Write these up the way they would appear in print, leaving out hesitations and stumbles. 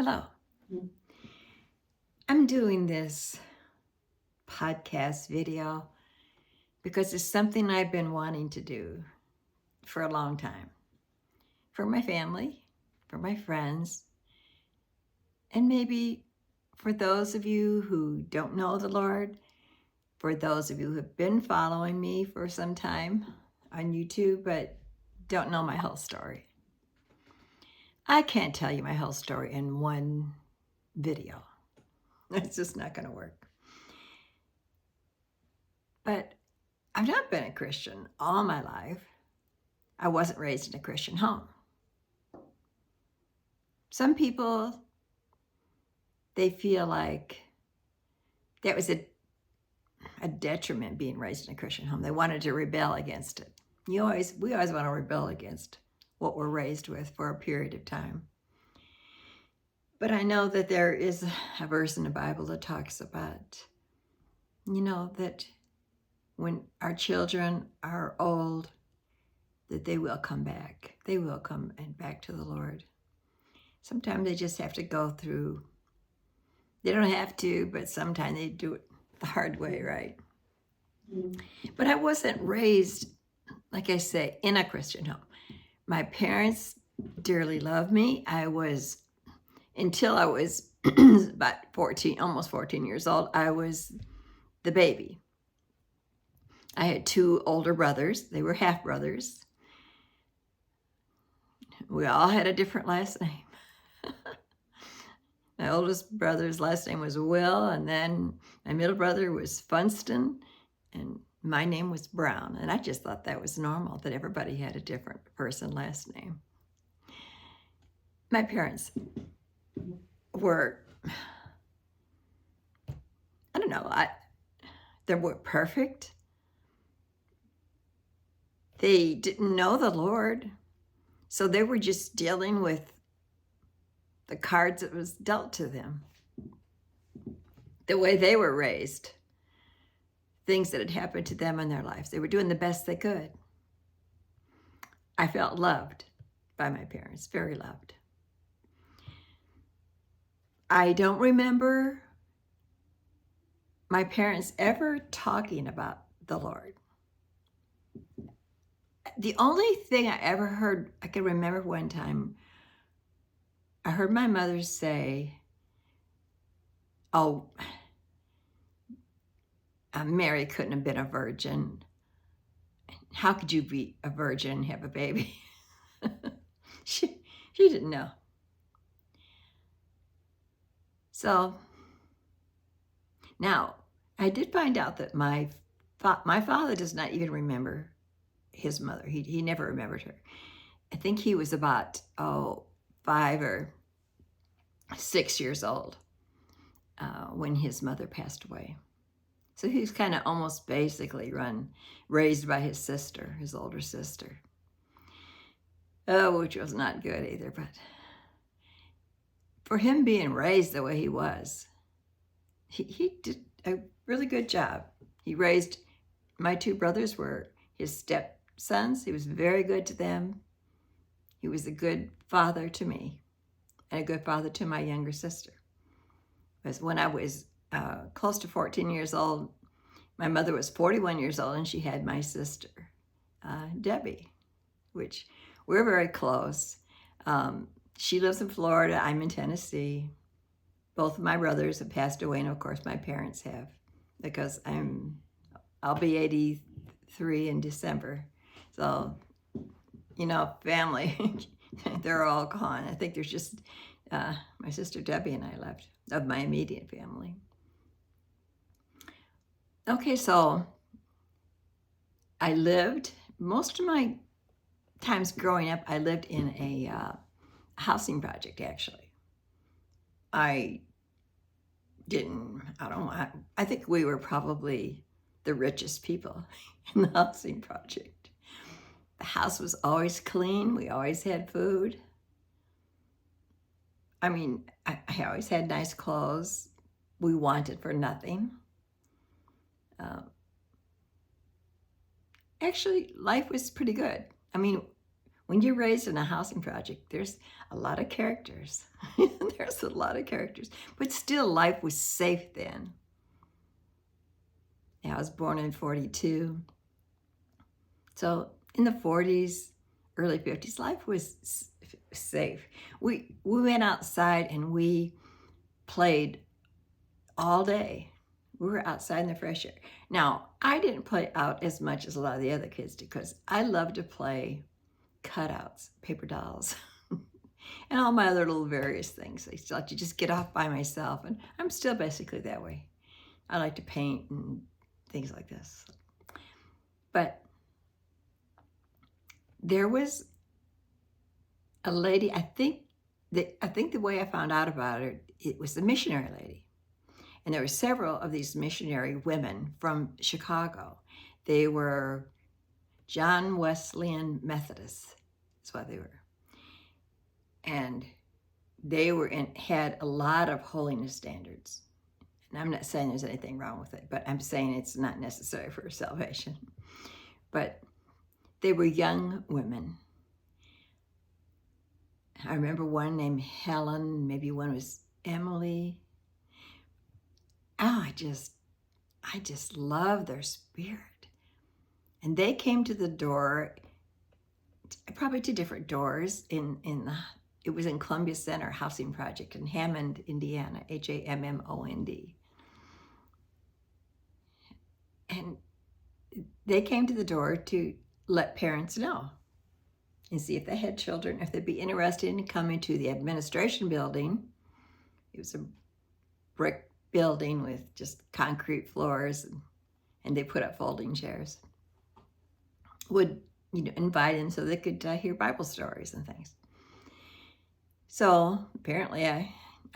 Hello. I'm doing this podcast video because it's something I've been wanting to do for a long time. For my family, for my friends, and maybe for those of you who don't know the Lord, for those of you who have been following me for some time on YouTube but don't know my whole story. I can't tell you my whole story in one video. It's just not going to work. But I've not been a Christian all my life. I wasn't raised in a Christian home. Some people, they feel like that was a detriment being raised in a Christian home. They wanted to rebel against it. We always want to rebel against what we're raised with for a period of time. But I know that there is a verse in the Bible that talks about, that when our children are old, that they will come back. They will come back to the Lord. Sometimes they just have to go through. They don't have to, but sometimes they do it the hard way, right? But I wasn't raised, like I say, in a Christian home. My parents dearly loved me. Until I was about 14, almost 14 years old, I was the baby. I had two older brothers. They were half brothers. We all had a different last name. My oldest brother's last name was Will, and then my middle brother was Funston, and my name was Brown. And I just thought that was normal, that everybody had a different person last name. My parents were, I don't know, they weren't perfect. They didn't know the Lord, so they were just dealing with the cards that was dealt to them. The way they were raised, things that had happened to them in their lives. They were doing the best they could. I felt loved by my parents, very loved. I don't remember my parents ever talking about the Lord. The only thing I ever heard, I can remember one time, I heard my mother say, Mary couldn't have been a virgin. How could you be a virgin and have a baby? She didn't know. So now I did find out that my father does not even remember his mother. He never remembered her. I think he was about 5 or 6 years old when his mother passed away. So he was kind of almost basically raised by his sister, his older sister. Which was not good either. But for him being raised the way he was, he did a really good job. He raised, my two brothers were his stepsons. He was very good to them. He was a good father to me and a good father to my younger sister. Because when I was close to 14 years old, my mother was 41 years old, and she had my sister, Debbie, which we're very close. She lives in Florida. I'm in Tennessee. Both of my brothers have passed away, and of course my parents have, because I'll be 83 in December. So, family, they're all gone. I think there's just my sister Debbie and I left of my immediate family. Okay, so I lived, most of my times growing up, I lived in a housing project, actually. I think we were probably the richest people in the housing project. The house was always clean. We always had food. I mean, I always had nice clothes. We wanted for nothing. Actually, life was pretty good. I mean, when you're raised in a housing project, there's a lot of characters. There's a lot of characters. But still, life was safe then. Yeah, I was born in 42. So in the 40s, early 50s, life was safe. We went outside and we played all day. We were outside in the fresh air. Now, I didn't play out as much as a lot of the other kids did because I love to play cutouts, paper dolls, and all my other little various things. I used to like to just get off by myself, and I'm still basically that way. I like to paint and things like this. But there was a lady, I think the way I found out about her, it was the missionary lady. And there were several of these missionary women from Chicago. They were John Wesleyan Methodists. That's what they were. And they had a lot of holiness standards. And I'm not saying there's anything wrong with it, but I'm saying it's not necessary for salvation. But they were young women. I remember one named Helen, maybe one was Emily. Oh, I just love their spirit. And they came to the door, probably to different doors it was in Columbia Center Housing Project in Hammond, Indiana, Hammond. And they came to the door to let parents know and see if they had children, if they'd be interested in coming to the administration building. It was a brick building with just concrete floors, and they put up folding chairs. Would invite them so they could hear Bible stories and things. So apparently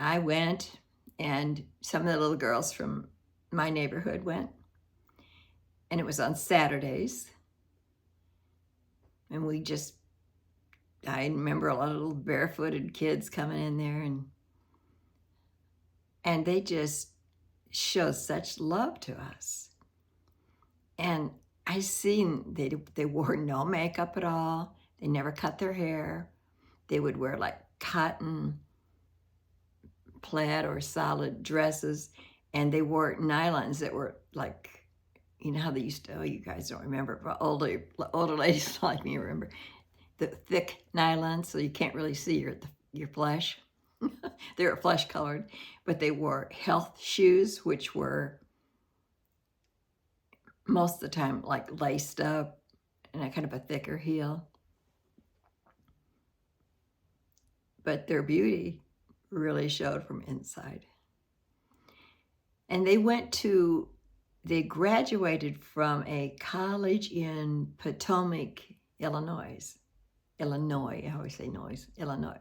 I went, and some of the little girls from my neighborhood went, and it was on Saturdays. And I remember a lot of little barefooted kids coming in there, and they just showed such love to us. And I seen they wore no makeup at all. They never cut their hair. They would wear like cotton plaid or solid dresses, and they wore nylons that were like, you know how they used to, you guys don't remember, but older ladies like me remember, the thick nylons, so you can't really see your flesh. They were flesh colored, but they wore health shoes, which were most of the time like laced up and a kind of a thicker heel. But their beauty really showed from inside. And they graduated from a college in Potomac, Illinois. I always say Illinois.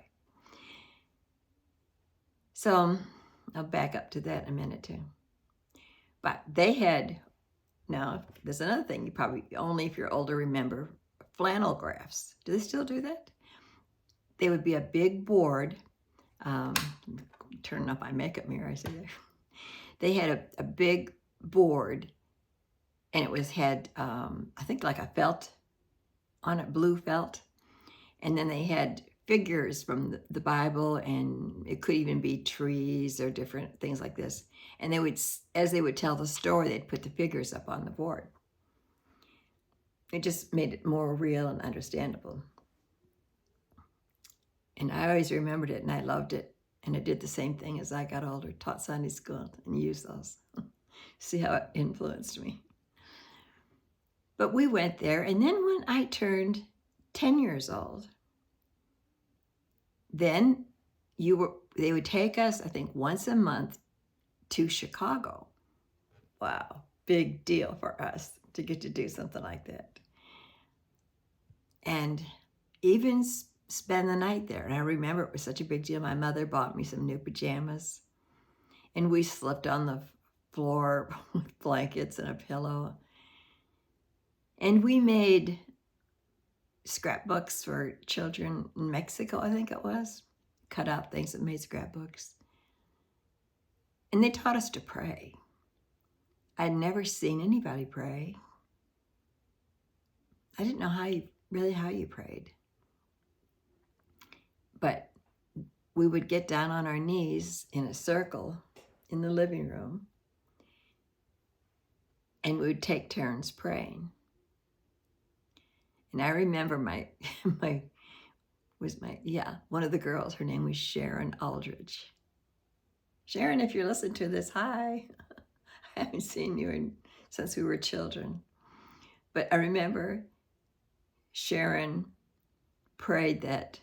So I'll back up to that in a minute too. But now there's another thing you probably, only if you're older, remember, flannel graphs. Do they still do that? They would be a big board. Turning off my makeup mirror, I see there. They had a big board, and it had I think like a felt on it, blue felt. And then they had figures from the Bible, and it could even be trees or different things like this. And as they would tell the story, they'd put the figures up on the board. It just made it more real and understandable. And I always remembered it, and I loved it. And I did the same thing as I got older, taught Sunday school and used those. See how it influenced me. But we went there, and then when I turned 10 years old, then they would take us, I think, once a month to Chicago. Wow, big deal for us to get to do something like that. And even spend the night there. And I remember it was such a big deal. My mother bought me some new pajamas, and we slept on the floor with blankets and a pillow. And we made scrapbooks for children in Mexico, I think it was. Cut out things and made scrapbooks. And they taught us to pray. I'd never seen anybody pray. I didn't know how you prayed. But we would get down on our knees in a circle in the living room, and we would take turns praying. And I remember one of the girls, her name was Sharon Aldridge. Sharon, if you're listening to this, hi. I haven't seen you since we were children. But I remember Sharon prayed that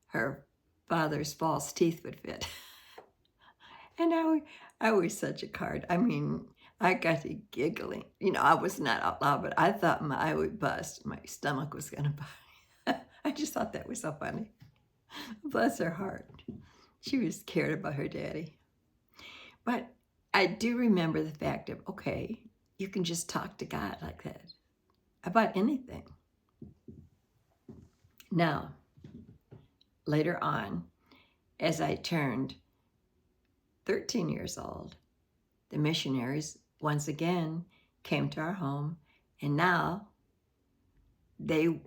her father's false teeth would fit. And I was such a card. I mean, I got to giggling. You know, I was not out loud, but I thought I would bust. My stomach was going to bust. I just thought that was so funny. Bless her heart. She was cared about her daddy. But I do remember the fact of, okay, you can just talk to God like that about anything. Now, later on, as I turned 13 years old, the missionaries once again came to our home, and now they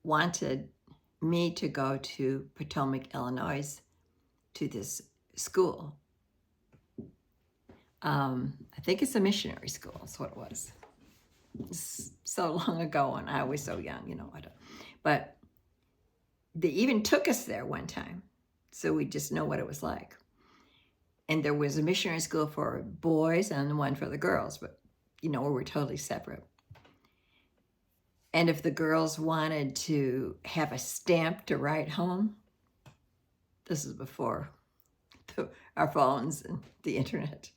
wanted me to go to Potomac, Illinois, to this school. I think it's a missionary school, that's what it was. It's so long ago, and I was so young, you know. But they even took us there one time, so we just know what it was like. And there was a missionary school for boys and one for the girls, but, you know, we were totally separate. And if the girls wanted to have a stamp to write home, this is before our phones and the internet,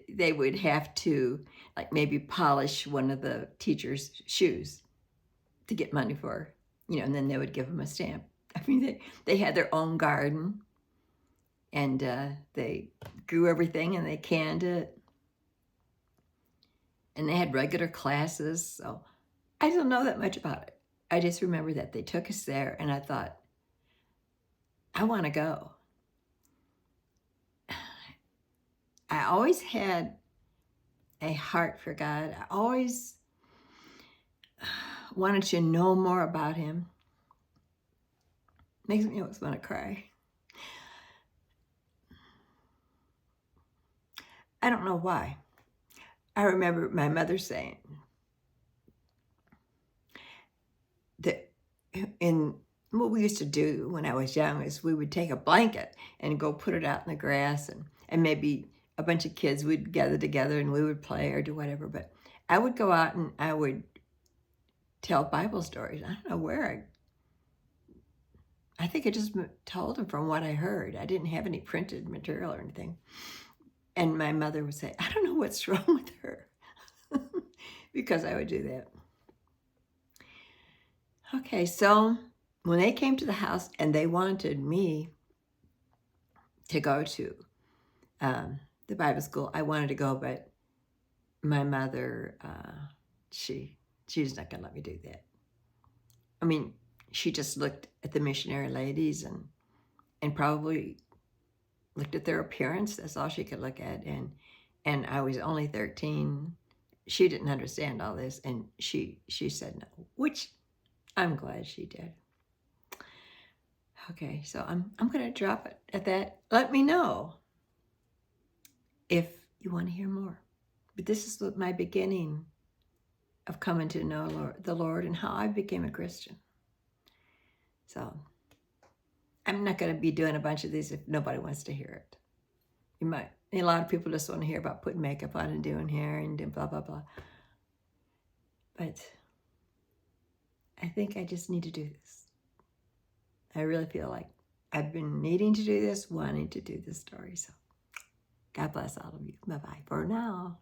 they would have to, like, maybe polish one of the teacher's shoes to get money for, you know, and then they would give them a stamp. I mean, they had their own garden, and they grew everything, and they canned it. And they had regular classes, so I don't know that much about it. I just remember that they took us there, and I thought, I want to go. I always had a heart for God. I always wanted to know more about him. Makes me always want to cry. I don't know why. I remember my mother saying that what we used to do when I was young is we would take a blanket and go put it out in the grass, and maybe a bunch of kids would gather together and we would play or do whatever. But I would go out and I would tell Bible stories. I don't know where I think I just told them from what I heard. I didn't have any printed material or anything. And my mother would say, I don't know what's wrong with her. Because I would do that. Okay, so when they came to the house and they wanted me to go to the Bible school, I wanted to go, but my mother, she's not going to let me do that. I mean, she just looked at the missionary ladies and probably looked at their appearance. That's all she could look at. And I was only 13. She didn't understand all this, and she said no, which I'm glad she did. Okay, so I'm going to drop it at that. Let me know if you want to hear more. But this is my beginning of coming to know the Lord and how I became a Christian. So I'm not going to be doing a bunch of these if nobody wants to hear it. You might. A lot of people just want to hear about putting makeup on and doing hair and blah, blah, blah. But I think I just need to do this. I really feel like I've been needing to do this, wanting to do this story. So God bless all of you. Bye-bye for now.